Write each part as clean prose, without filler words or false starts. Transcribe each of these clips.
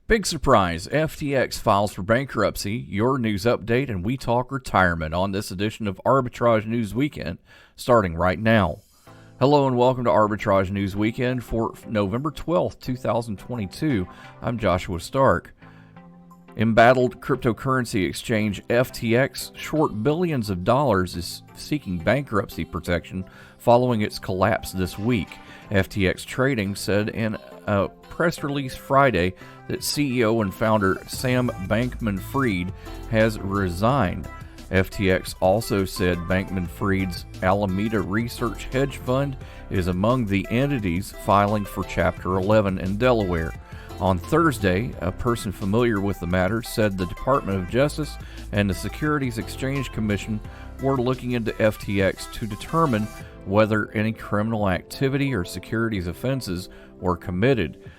Big surprise, FTX files for bankruptcy, your news update, and we talk retirement on this edition of Arbitrage News Weekend, starting right now. Hello and welcome to Arbitrage News Weekend for November 12th, 2022. I'm Joshua Stark. Embattled cryptocurrency exchange FTX, short billions of dollars, is seeking bankruptcy protection following its collapse this week. FTX Trading said in a press release Friday that CEO and founder Sam Bankman-Fried has resigned. FTX also said Bankman-Fried's Alameda Research Hedge Fund is among the entities filing for Chapter 11 in Delaware. On Thursday, a person familiar with the matter said the Department of Justice and the Securities Exchange Commission were looking into FTX to determine whether any criminal activity or securities offenses were committed.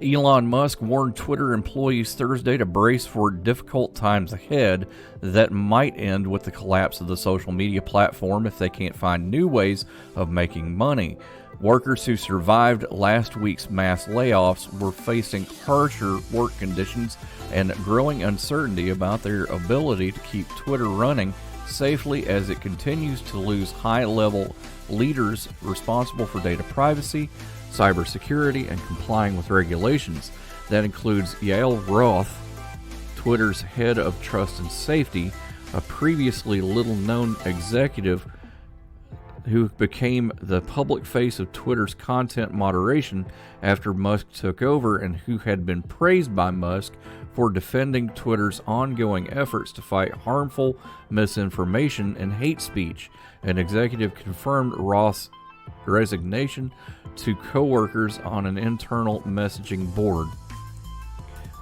Elon Musk warned Twitter employees Thursday to brace for difficult times ahead that might end with the collapse of the social media platform if they can't find new ways of making money. Workers who survived last week's mass layoffs were facing harsher work conditions and growing uncertainty about their ability to keep Twitter running safely as it continues to lose high-level leaders responsible for data privacy, cybersecurity, and complying with regulations. That includes Yael Roth, Twitter's head of trust and safety, a previously little-known executive who became the public face of Twitter's content moderation after Musk took over, and who had been praised by Musk for defending Twitter's ongoing efforts to fight harmful misinformation and hate speech. An executive confirmed Roth's resignation to co-workers on an internal messaging board.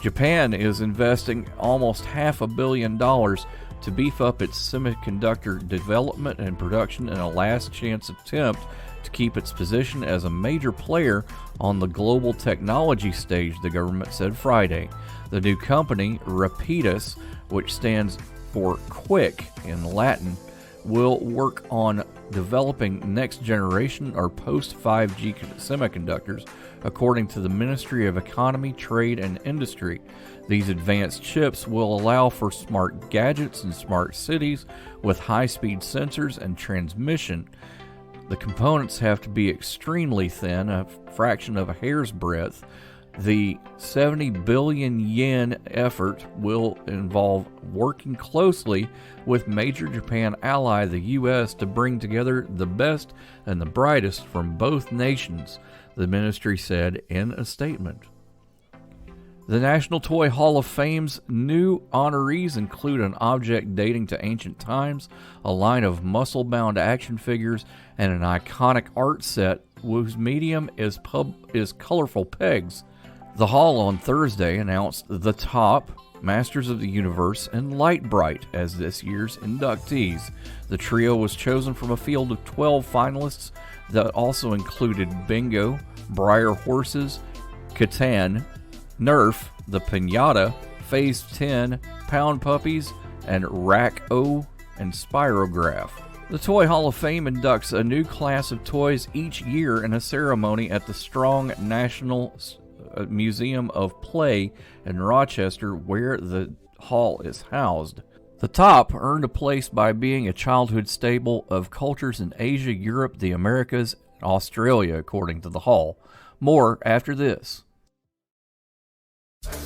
Japan is investing almost $500 million to beef up its semiconductor development and production in a last-chance attempt to keep its position as a major player on the global technology stage, the government said Friday. The new company, Rapidus, which stands for quick in Latin, will work on developing next-generation or post-5G semiconductors, according to the Ministry of Economy, Trade, and Industry. These advanced chips will allow for smart gadgets and smart cities with high-speed sensors and transmission. The components have to be extremely thin, a fraction of a hair's breadth. The 70 billion yen effort will involve working closely with major Japan ally the U.S. to bring together the best and the brightest from both nations, the ministry said in a statement. The National Toy Hall of Fame's new honorees include an object dating to ancient times, a line of muscle-bound action figures, and an iconic art set whose medium is colorful pegs. The Hall on Thursday announced The Top, Masters of the Universe, and Light Bright as this year's inductees. The trio was chosen from a field of 12 finalists that also included Bingo, Breyer Horses, Catan, Nerf, The Pinata, Phase 10, Pound Puppies, and Rack-O and Spirograph. The Toy Hall of Fame inducts a new class of toys each year in a ceremony at the Strong National Museum of Play in Rochester, where the hall is housed. The Top earned a place by being a childhood staple of cultures in Asia, Europe, the Americas, and Australia, according to the hall. More after this.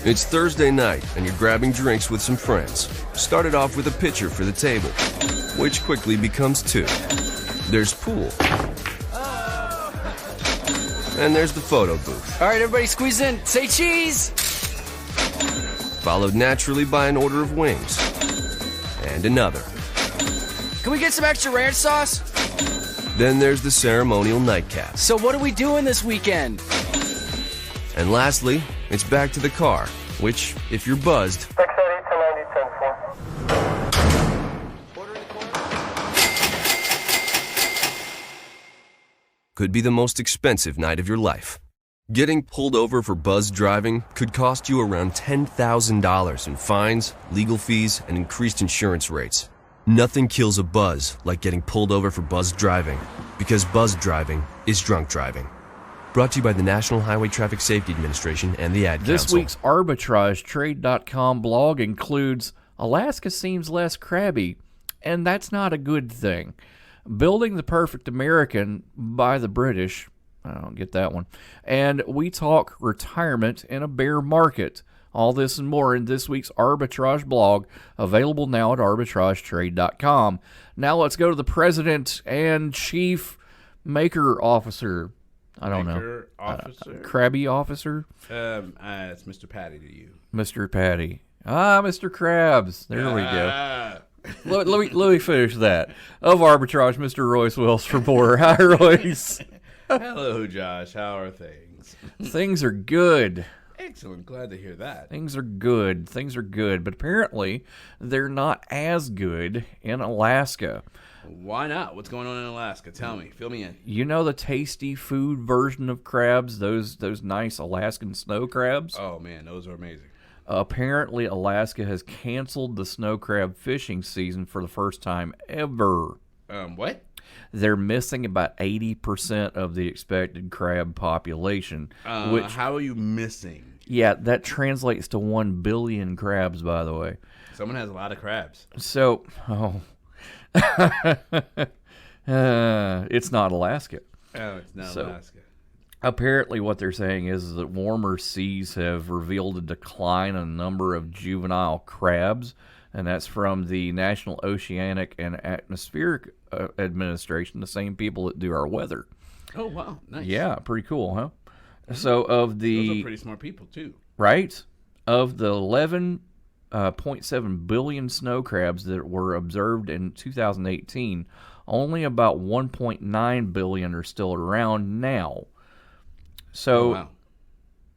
It's Thursday night, and you're grabbing drinks with some friends. Started off with a pitcher for the table, which quickly becomes two. There's pool. And there's the photo booth. All right, everybody squeeze in. Say cheese! Followed naturally by an order of wings. And another. Can we get some extra ranch sauce? Then there's the ceremonial nightcap. So what are we doing this weekend? And lastly, it's back to the car, which, if you're buzzed, could be the most expensive night of your life. Getting pulled over for buzz driving could cost you around $10,000 in fines, legal fees, and increased insurance rates. Nothing kills a buzz like getting pulled over for buzz driving, because buzz driving is drunk driving. Brought to you by the National Highway Traffic Safety Administration and the Ad This Council. week's ARBITRAGETrade.com blog includes Alaska seems less crabby, and that's not a good thing. Building the Perfect American by the British. I don't get that one. And we talk retirement in a bear market. All this and more in this week's Arbitrage blog, available now at arbitragetrade.com. Now let's go to the President and Chief Maker Officer. I don't know. Officer? Crabby Officer? It's Mr. Patty to you. Mr. Patty. Mr. Krabs. There we go. Let me finish that. Of Arbitrage, Mr. Royce Wills for more. Hi, Royce. Hello, Josh. How are things? Things are good. Excellent. Glad to hear that. Things are good. But apparently, they're not as good in Alaska. Why not? What's going on in Alaska? Tell me. Fill me in. You know the tasty food version of crabs? Those nice Alaskan snow crabs? Oh, man. Those are amazing. Apparently, Alaska has canceled the snow crab fishing season for the first time ever. What? They're missing about 80% of the expected crab population. How are you missing? Yeah, that translates to 1 billion crabs, by the way. Someone has a lot of crabs. So, it's not Alaska. Oh, it's not Alaska. Apparently what they're saying is that warmer seas have revealed a decline in the number of juvenile crabs, and that's from the National Oceanic and Atmospheric Administration, the same people that do our weather. Oh, wow. Nice. Yeah, pretty cool, huh? So of the... Those are pretty smart people, too. Right? Of the 11.7 billion snow crabs that were observed in 2018, only about 1.9 billion are still around now. So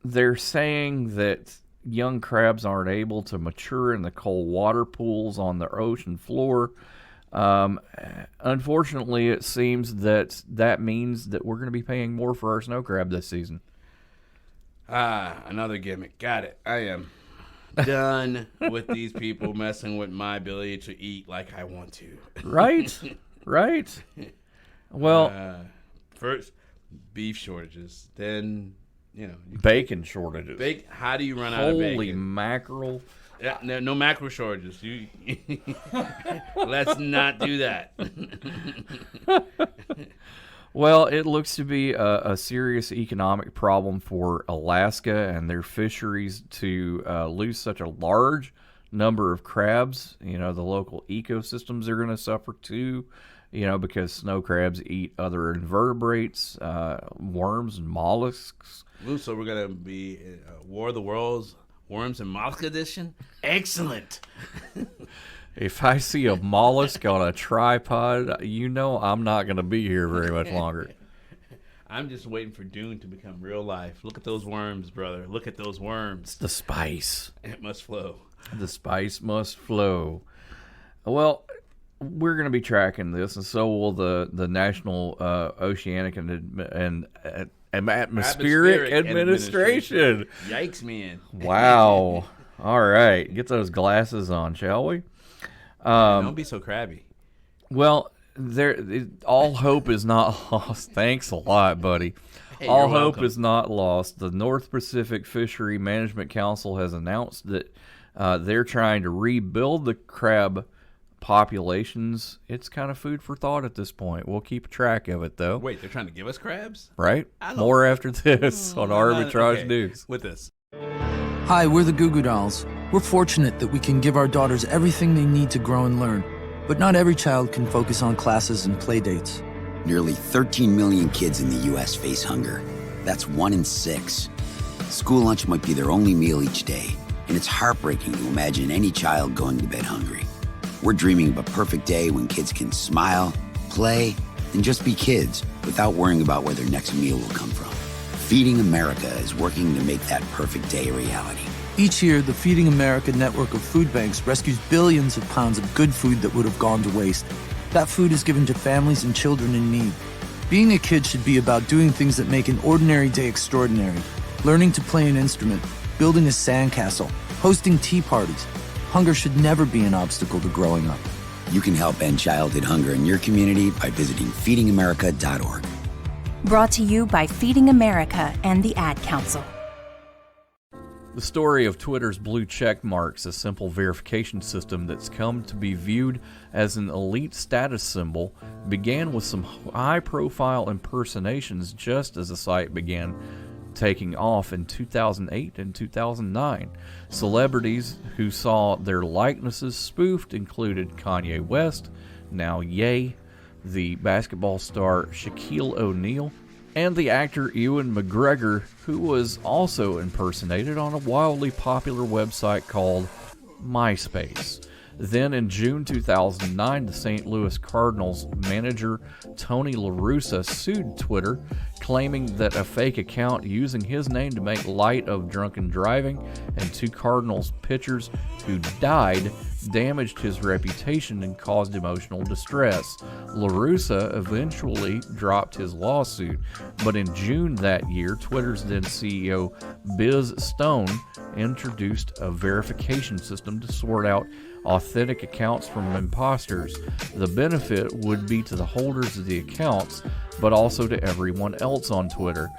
they're saying that young crabs aren't able to mature in the cold water pools on the ocean floor. Unfortunately, it seems that means that we're going to be paying more for our snow crab this season. Another gimmick. Got it. I am done with these people messing with my ability to eat like I want to. Right? Well, first, beef shortages. Then, bacon shortages. How do you run out of bacon? Holy mackerel. Yeah, no mackerel shortages. Let's not do that. Well, it looks to be a serious economic problem for Alaska and their fisheries to lose such a large number of crabs. The local ecosystems are going to suffer too, because snow crabs eat other invertebrates, worms and mollusks. Ooh, so we're going to be War of the Worlds, Worms and Mollusk Edition? Excellent. If I see a mollusk on a tripod, I'm not going to be here very much longer. I'm just waiting for Dune to become real life. Look at those worms, brother. Look at those worms. It's the spice. It must flow. The spice must flow. Well, we're going to be tracking this, and so will the National Oceanic and Atmospheric Administration. Yikes, man. Wow. All right. Get those glasses on, shall we? Don't be so crabby. Well, all hope is not lost. Thanks a lot, buddy. Hey, all you're hope welcome. is not lost. The North Pacific Fishery Management Council has announced that they're trying to rebuild the crab populations. It's kind of food for thought at this point. We'll keep track of it, though. Wait, they're trying to give us crabs? Right? More after this on Arbitrage News. With this. Hi, we're the Goo Goo Dolls. We're fortunate that we can give our daughters everything they need to grow and learn. But not every child can focus on classes and play dates. Nearly 13 million kids in the U.S. face hunger. That's 1 in 6. School lunch might be their only meal each day, and it's heartbreaking to imagine any child going to bed hungry. We're dreaming of a perfect day when kids can smile, play, and just be kids without worrying about where their next meal will come from. Feeding America is working to make that perfect day a reality. Each year, the Feeding America network of food banks rescues billions of pounds of good food that would have gone to waste. That food is given to families and children in need. Being a kid should be about doing things that make an ordinary day extraordinary. Learning to play an instrument, building a sandcastle, hosting tea parties. Hunger should never be an obstacle to growing up. You can help end childhood hunger in your community by visiting feedingamerica.org. Brought to you by Feeding America and the Ad Council. The story of Twitter's blue check marks, a simple verification system that's come to be viewed as an elite status symbol, began with some high-profile impersonations just as the site began taking off in 2008 and 2009. Celebrities who saw their likenesses spoofed included Kanye West, now Ye, the basketball star Shaquille O'Neal, and the actor Ewan McGregor, who was also impersonated on a wildly popular website called MySpace. Then in June 2009, the St. Louis Cardinals manager Tony La Russa sued Twitter, claiming that a fake account using his name to make light of drunken driving and two Cardinals pitchers who died damaged his reputation and caused emotional distress. La Russa eventually dropped his lawsuit, but in June that year, Twitter's then CEO Biz Stone introduced a verification system to sort out authentic accounts from imposters. The benefit would be to the holders of the accounts, but also to everyone else on Twitter.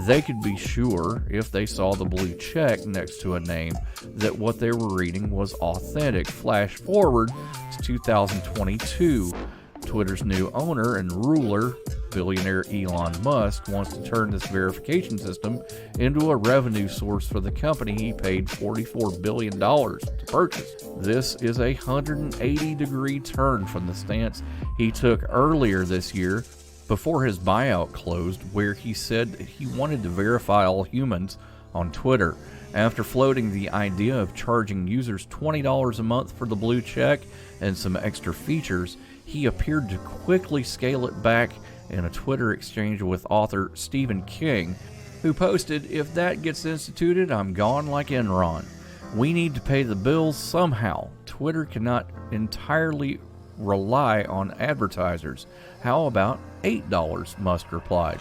They could be sure, if they saw the blue check next to a name, that what they were reading was authentic. Flash forward to 2022. Twitter's new owner and ruler, billionaire Elon Musk, wants to turn this verification system into a revenue source for the company he paid $44 billion to purchase. This is a 180-degree turn from the stance he took earlier this year before his buyout closed, where he said he wanted to verify all humans on Twitter. After floating the idea of charging users $20 a month for the blue check and some extra features, he appeared to quickly scale it back in a Twitter exchange with author Stephen King, who posted, "If that gets instituted, I'm gone like Enron. We need to pay the bills somehow. Twitter cannot entirely rely on advertisers. How about $8? Musk replied.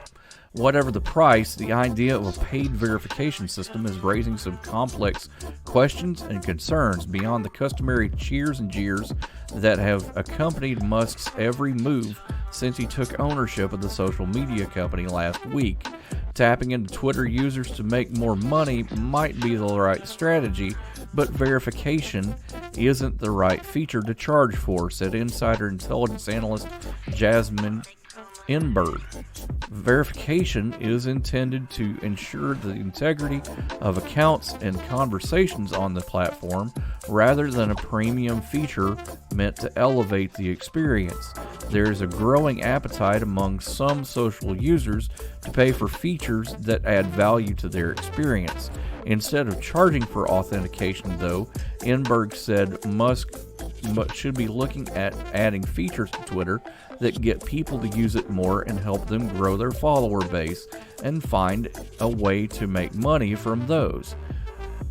Whatever the price, the idea of a paid verification system is raising some complex questions and concerns beyond the customary cheers and jeers that have accompanied Musk's every move since he took ownership of the social media company last week. Tapping into Twitter users to make more money might be the right strategy, but verification isn't the right feature to charge for, said insider intelligence analyst Jasmine Inberg. Verification is intended to ensure the integrity of accounts and conversations on the platform rather than a premium feature meant to elevate the experience. There is a growing appetite among some social users to pay for features that add value to their experience. Instead of charging for authentication, though, Inberg said Musk should be looking at adding features to Twitter that get people to use it more and help them grow their follower base and find a way to make money from those.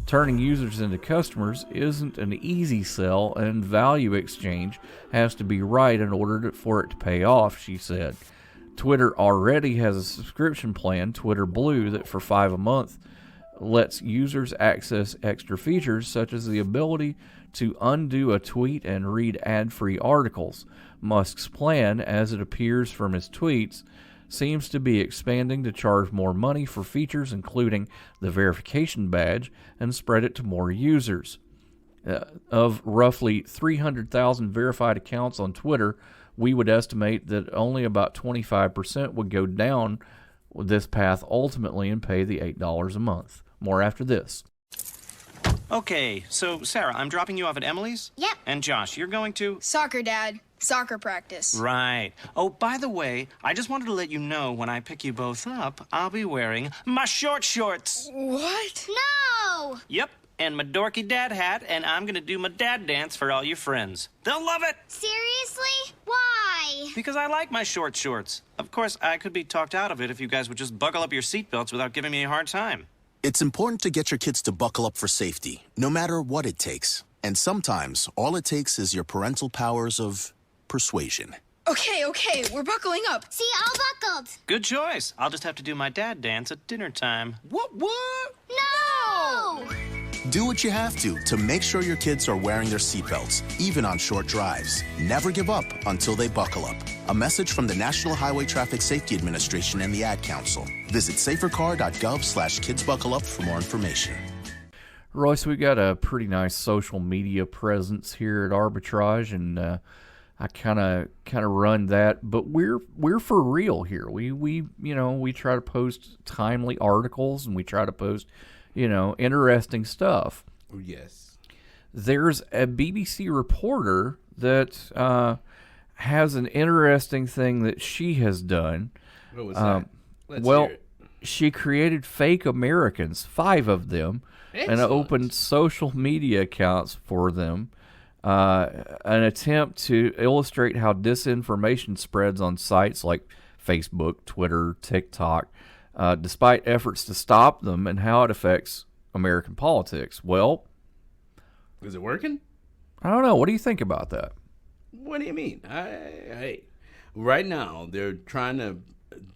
Turning users into customers isn't an easy sell, and value exchange has to be right in order for it to pay off, she said. Twitter already has a subscription plan, Twitter Blue, that for $5 a month lets users access extra features such as the ability to undo a tweet and read ad-free articles. Musk's plan, as it appears from his tweets, seems to be expanding to charge more money for features including the verification badge and spread it to more users. Of roughly 300,000 verified accounts on Twitter, we would estimate that only about 25% would go down this path ultimately and pay the $8 a month. More after this. Okay, so Sarah, I'm dropping you off at Emily's? Yep. And Josh, you're going to? Soccer, Dad. Soccer practice. Right. Oh, by the way, I just wanted to let you know when I pick you both up, I'll be wearing my short shorts. What? No! Yep, and my dorky dad hat, and I'm gonna do my dad dance for all your friends. They'll love it! Seriously? Why? Because I like my short shorts. Of course, I could be talked out of it if you guys would just buckle up your seatbelts without giving me a hard time. It's important to get your kids to buckle up for safety, no matter what it takes. And sometimes, all it takes is your parental powers of persuasion. Okay, we're buckling up. See, all buckled. Good choice. I'll just have to do my dad dance at dinner time. What? No! Do what you have to make sure your kids are wearing their seatbelts, even on short drives. Never give up until they buckle up. A message from the National Highway Traffic Safety Administration and the Ad Council. Visit safercar.gov/kidsbuckleup for more information. Royce, we got a pretty nice social media presence here at Arbitrage, and I kind of run that, but we're for real here. We try to post timely articles, and we try to post interesting stuff. Yes. There's a BBC reporter that has an interesting thing that she has done. What was that? Let's hear it. She created fake Americans, 5 of them, and opened social media accounts for them. An attempt to illustrate how disinformation spreads on sites like Facebook, Twitter, TikTok, despite efforts to stop them, and how it affects American politics. Well, is it working? I don't know. What do you think about that? What do you mean? Right now, they're trying to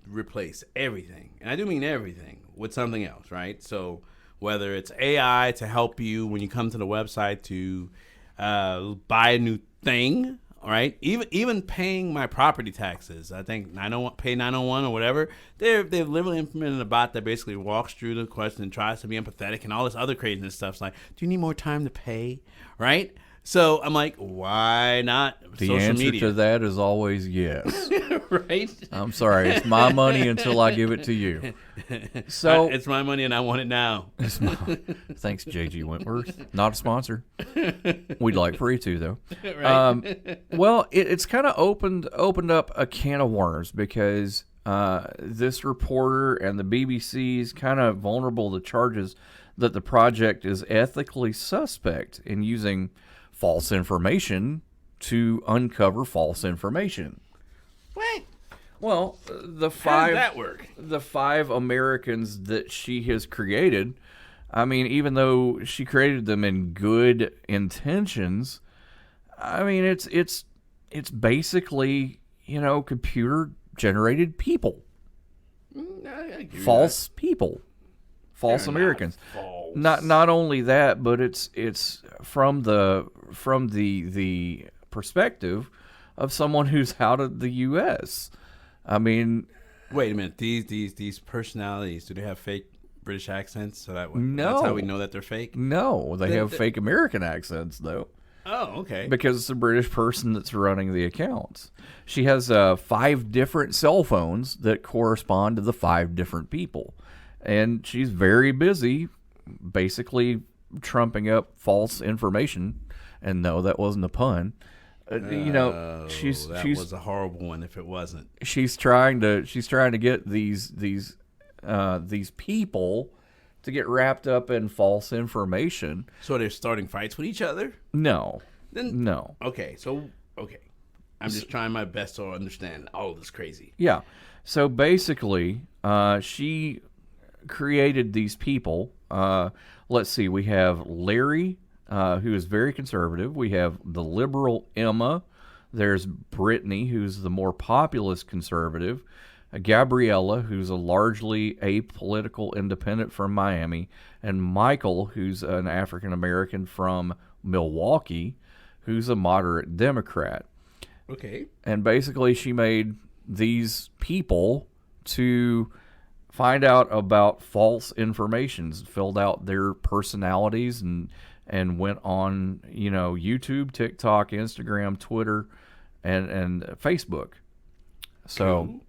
replace everything, and I do mean everything, with something else, right? So whether it's AI to help you when you come to the website to buy a new thing, all right? Even paying my property taxes, I think pay 901 or whatever. They've literally implemented a bot that basically walks through the question and tries to be empathetic and all this other craziness stuff. It's like, do you need more time to pay, right? So I'm like, why not The answer to that is always yes. Right? I'm sorry, it's my money until I give it to you. So it's my money and I want it now. Thanks, J.G. Wentworth. Not a sponsor. We'd like for you to, though. Right. Well, it's kind of opened up a can of worms, because this reporter and the BBC is kind of vulnerable to charges that the project is ethically suspect in using false information to uncover false information. What? Well, the How does that work? The 5 Americans that she has created, I mean, even though she created them in good intentions, I mean, it's basically, computer generated people. False people. False Americans. False. Not only that, but it's from the perspective of someone who's out of the U.S. I mean, wait a minute. These personalities, do they have fake British accents? So that's no. how we know that they're fake? No, they have fake American accents, though. Oh, okay. Because it's a British person that's running the accounts. She has 5 different cell phones that correspond to the 5 different people. And she's very busy basically trumping up false information. And no, that wasn't a pun. That was a horrible one if it wasn't. She's trying to get these people to get wrapped up in false information. So they're starting fights with each other? No. No. Okay. I'm just trying my best to understand all of this crazy. Yeah. So basically, she created these people. Let's see. We have Larry, who is very conservative. We have the liberal Emma. There's Brittany, who's the more populist conservative. Gabriella, who's a largely apolitical independent from Miami. And Michael, who's an African-American from Milwaukee, who's a moderate Democrat. Okay. And basically she made these people to find out about false information, filled out their personalities, and went on, YouTube, TikTok, Instagram, Twitter, and Facebook. So cool.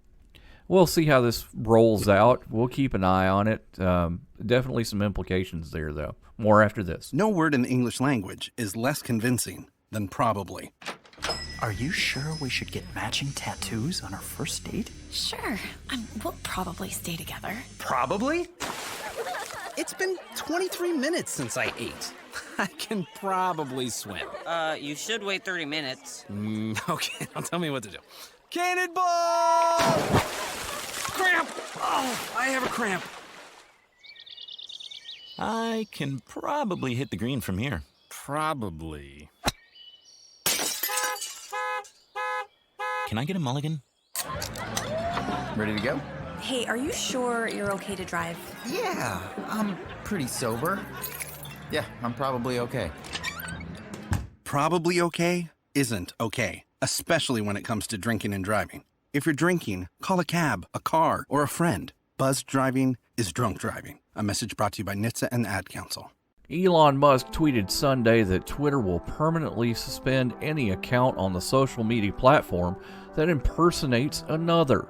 We'll see how this rolls out. We'll keep an eye on it. Definitely some implications there, though. More after this. No word in the English language is less convincing than probably. Are you sure we should get matching tattoos on our first date? Sure. We'll probably stay together. Probably? It's been 23 minutes since I ate. I can probably swim. You should wait 30 minutes. Okay, now tell me what to do. Cannonball! Cramp! Oh, I have a cramp. I can probably hit the green from here. Probably. Can I get a mulligan? Ready to go? Hey, are you sure you're okay to drive? Yeah, I'm pretty sober. Yeah, I'm probably okay. Probably okay isn't okay, especially when it comes to drinking and driving. If you're drinking, call a cab, a car, or a friend. Buzzed driving is drunk driving. A message brought to you by NHTSA and the Ad Council. Elon Musk tweeted Sunday that Twitter will permanently suspend any account on the social media platform that impersonates another.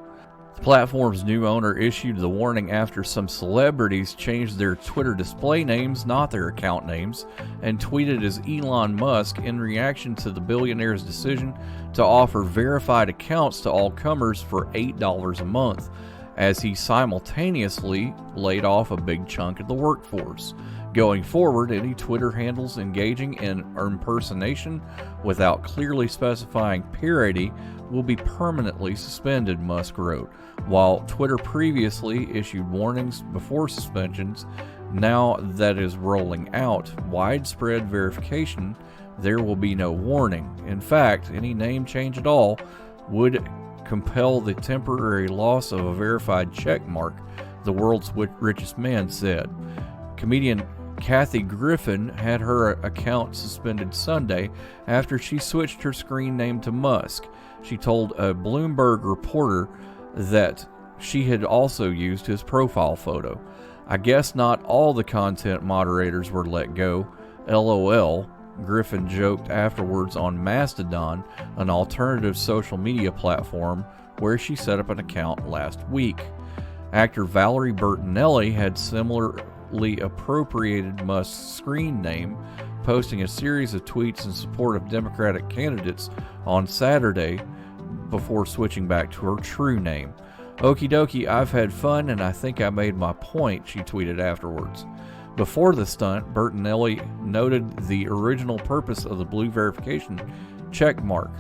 The platform's new owner issued the warning after some celebrities changed their Twitter display names, not their account names, and tweeted as Elon Musk in reaction to the billionaire's decision to offer verified accounts to all comers for $8 a month, as he simultaneously laid off a big chunk of the workforce. Going forward, any Twitter handles engaging in impersonation without clearly specifying parody will be permanently suspended, Musk wrote. While Twitter previously issued warnings before suspensions, now that is rolling out widespread verification, there will be no warning. In fact, any name change at all would compel the temporary loss of a verified check mark, the world's richest man said. Comedian Kathy Griffin had her account suspended Sunday after she switched her screen name to Musk. She told a Bloomberg reporter that she had also used his profile photo. I guess not all the content moderators were let go. LOL, Griffin joked afterwards on Mastodon, an alternative social media platform where she set up an account last week. Actor Valerie Bertinelli had similarly appropriated Musk's screen name, posting a series of tweets in support of Democratic candidates on Saturday before switching back to her true name. Okie dokie, I've had fun and I think I made my point, she tweeted afterwards. Before the stunt, Bertinelli noted the original purpose of the blue verification check mark.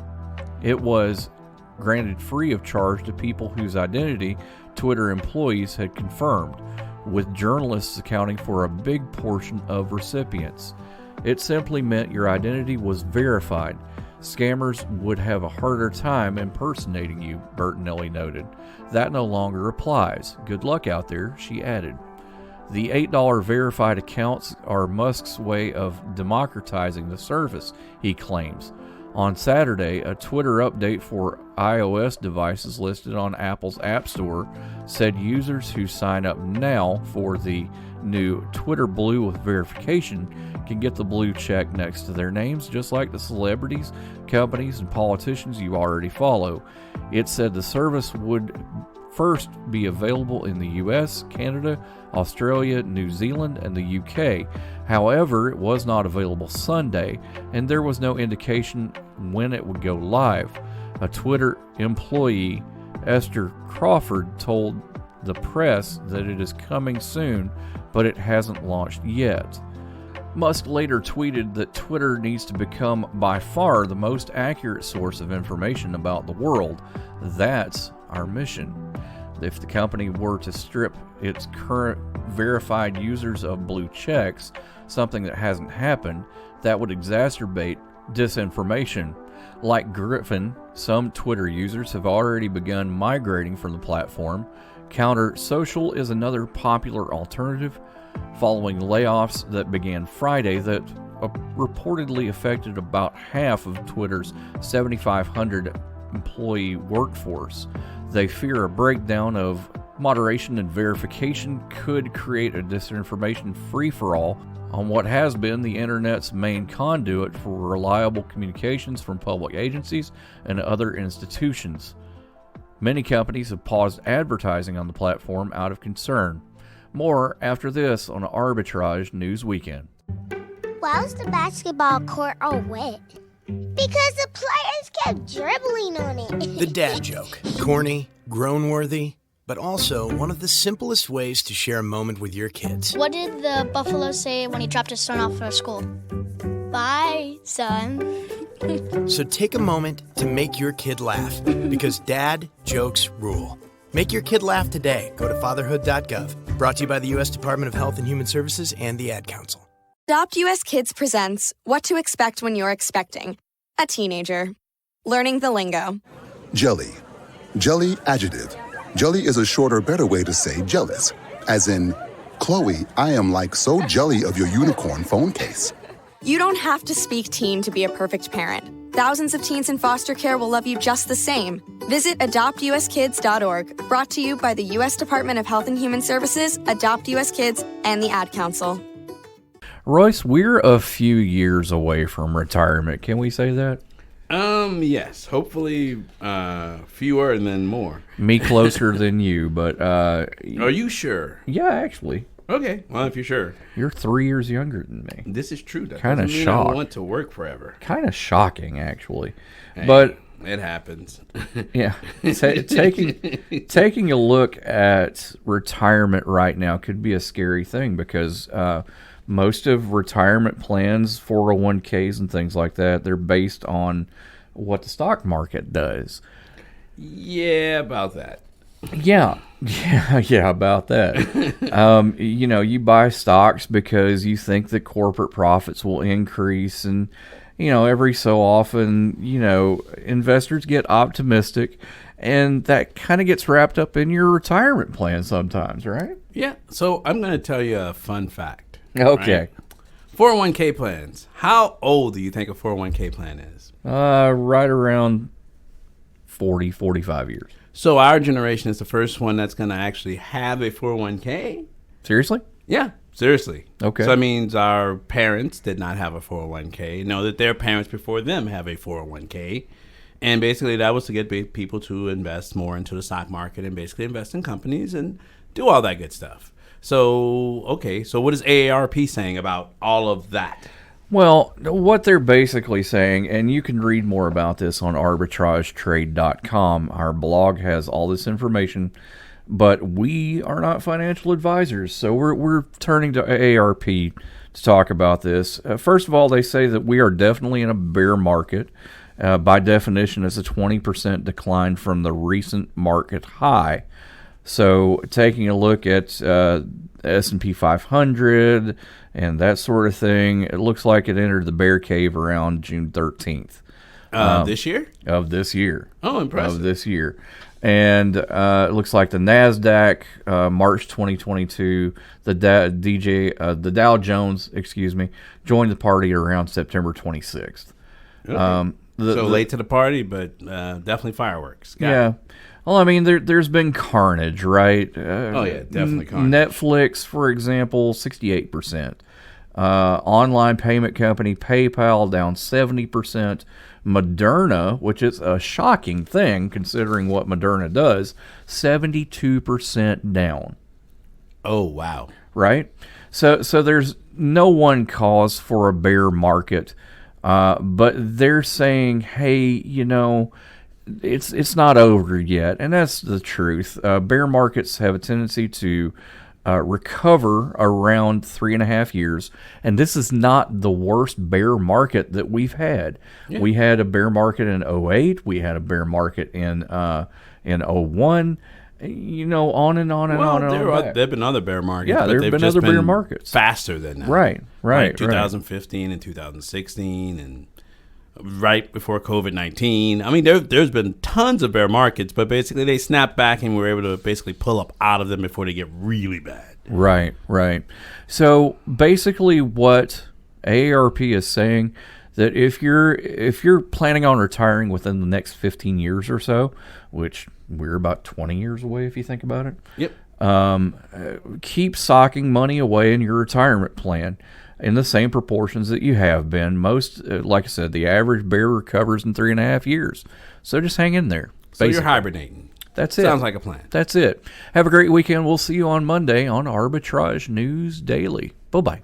It was granted free of charge to people whose identity Twitter employees had confirmed, with journalists accounting for a big portion of recipients. It simply meant your identity was verified. Scammers would have a harder time impersonating you, Bertinelli noted. That no longer applies. Good luck out there, she added. The $8 verified accounts are Musk's way of democratizing the service, he claims. On Saturday, a Twitter update for iOS devices listed on Apple's App Store said users who sign up now for the new Twitter Blue with verification can get the blue check next to their names, just like the celebrities, companies, and politicians you already follow. It said the service would first be available in the US, Canada, Australia, New Zealand, and the UK. However, it was not available Sunday, and there was no indication when it would go live. A Twitter employee, Esther Crawford, told the press that it is coming soon, but it hasn't launched yet. Musk later tweeted that Twitter needs to become by far the most accurate source of information about the world. That's our mission. If the company were to strip its current verified users of blue checks, something that hasn't happened, that would exacerbate disinformation. Like Griffin, some Twitter users have already begun migrating from the platform. Counter Social is another popular alternative, following layoffs that began Friday that reportedly affected about half of Twitter's 7,500 employee workforce. They fear a breakdown of moderation and verification could create a disinformation free-for-all on what has been the internet's main conduit for reliable communications from public agencies and other institutions. Many companies have paused advertising on the platform out of concern. More after this on Arbitrage News Weekend. Why was the basketball court all wet? Because the players kept dribbling on it. The dad joke. Corny, groan-worthy, but also one of the simplest ways to share a moment with your kids. What did the buffalo say when he dropped his son off for school? Bye, son. So take a moment to make your kid laugh, because dad jokes rule. Make your kid laugh today. Go to fatherhood.gov. Brought to you by the U.S. Department of Health and Human Services and the Ad Council. Adopt US Kids presents What to Expect When You're Expecting a Teenager. Learning the lingo. Jelly. Jelly adjective. Jelly is a shorter, better way to say jealous, as in Chloe, I am like so jelly of your unicorn phone case. You don't have to speak teen to be a perfect parent. Thousands of teens in foster care will love you just the same. Visit adoptuskids.org, brought to you by the U.S. Department of Health and Human Services, Adopt U.S. Kids, and the Ad Council. Royce, we're a few years away from retirement. Can we say that? Yes. Hopefully, fewer and then more. Me closer than you, but are you sure? Yeah, actually. Okay. Well, if you're sure, you're 3 years younger than me. This is true. That kind of doesn't mean I want to work forever. Kind of shocking, actually. Hey, but it happens. Yeah, taking a look at retirement right now could be a scary thing because most of retirement plans, 401ks and things like that, they're based on what the stock market does. Yeah, about that. Yeah, about that. You buy stocks because you think that corporate profits will increase, and every so often, investors get optimistic, and that kind of gets wrapped up in your retirement plan sometimes, right? Yeah. So I'm going to tell you a fun fact. Okay. Right? 401k plans. How old do you think a 401k plan is? Right around 40, 45 years. So our generation is the first one that's going to actually have a 401k. Seriously? Yeah, seriously. Okay. So that means our parents did not have a 401k. Know that their parents before them have a 401k. And basically that was to get people to invest more into the stock market and basically invest in companies and do all that good stuff. So, okay. So what is AARP saying about all of that? Well, what they're basically saying, and you can read more about this on arbitragetrade.com. Our blog has all this information, but we are not financial advisors, so we're turning to AARP to talk about this. First of all, they say that we are definitely in a bear market. By definition, it's a 20% decline from the recent market high. So taking a look at S&P 500 and that sort of thing, it looks like it entered the bear cave around June 13th. This year? Of this year. Oh, impressive. Of this year. And it looks like the NASDAQ, March 2022, the Dow Jones, joined the party around September 26th. Okay. Late to the party, but definitely fireworks. Got it. Well, I mean, there's been carnage, right? Definitely carnage. Netflix, for example, 68%. Online payment company PayPal down 70%. Moderna, which is a shocking thing considering what Moderna does, 72% down. Oh, wow. Right? So there's no one cause for a bear market, but they're saying, hey, it's not over yet, and that's the truth. Bear markets have a tendency to recover around 3.5 years, and this is not the worst bear market that we've had. Yeah. We had a bear market in 2008. We had a bear market in 2001. On and on and on and on. There have been other bear markets. Yeah, there have been other bear markets faster than that. Right. Like 2015 and 2016 and right before COVID-19. I mean, there's been tons of bear markets, but basically they snapped back and we were able to basically pull up out of them before they get really bad. Right. So basically what AARP is saying, that if you're planning on retiring within the next 15 years or so, which we're about 20 years away if you think about it. Yep. Keep socking money away in your retirement plan in the same proportions that you have been. Most, like I said, the average bear recovers in 3.5 years. So just hang in there. So you're hibernating. That's it. Sounds like a plan. That's it. Have a great weekend. We'll see you on Monday on Arbitrage News Daily. Bye-bye.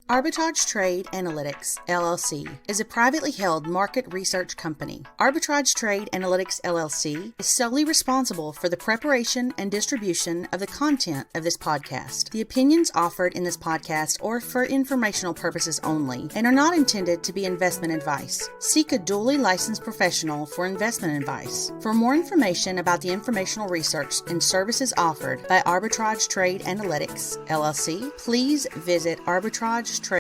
Arbitrage Trade Analytics, LLC, is a privately held market research company. Arbitrage Trade Analytics, LLC, is solely responsible for the preparation and distribution of the content of this podcast. The opinions offered in this podcast are for informational purposes only and are not intended to be investment advice. Seek a duly licensed professional for investment advice. For more information about the informational research and services offered by Arbitrage Trade Analytics, LLC, please visit arbitrage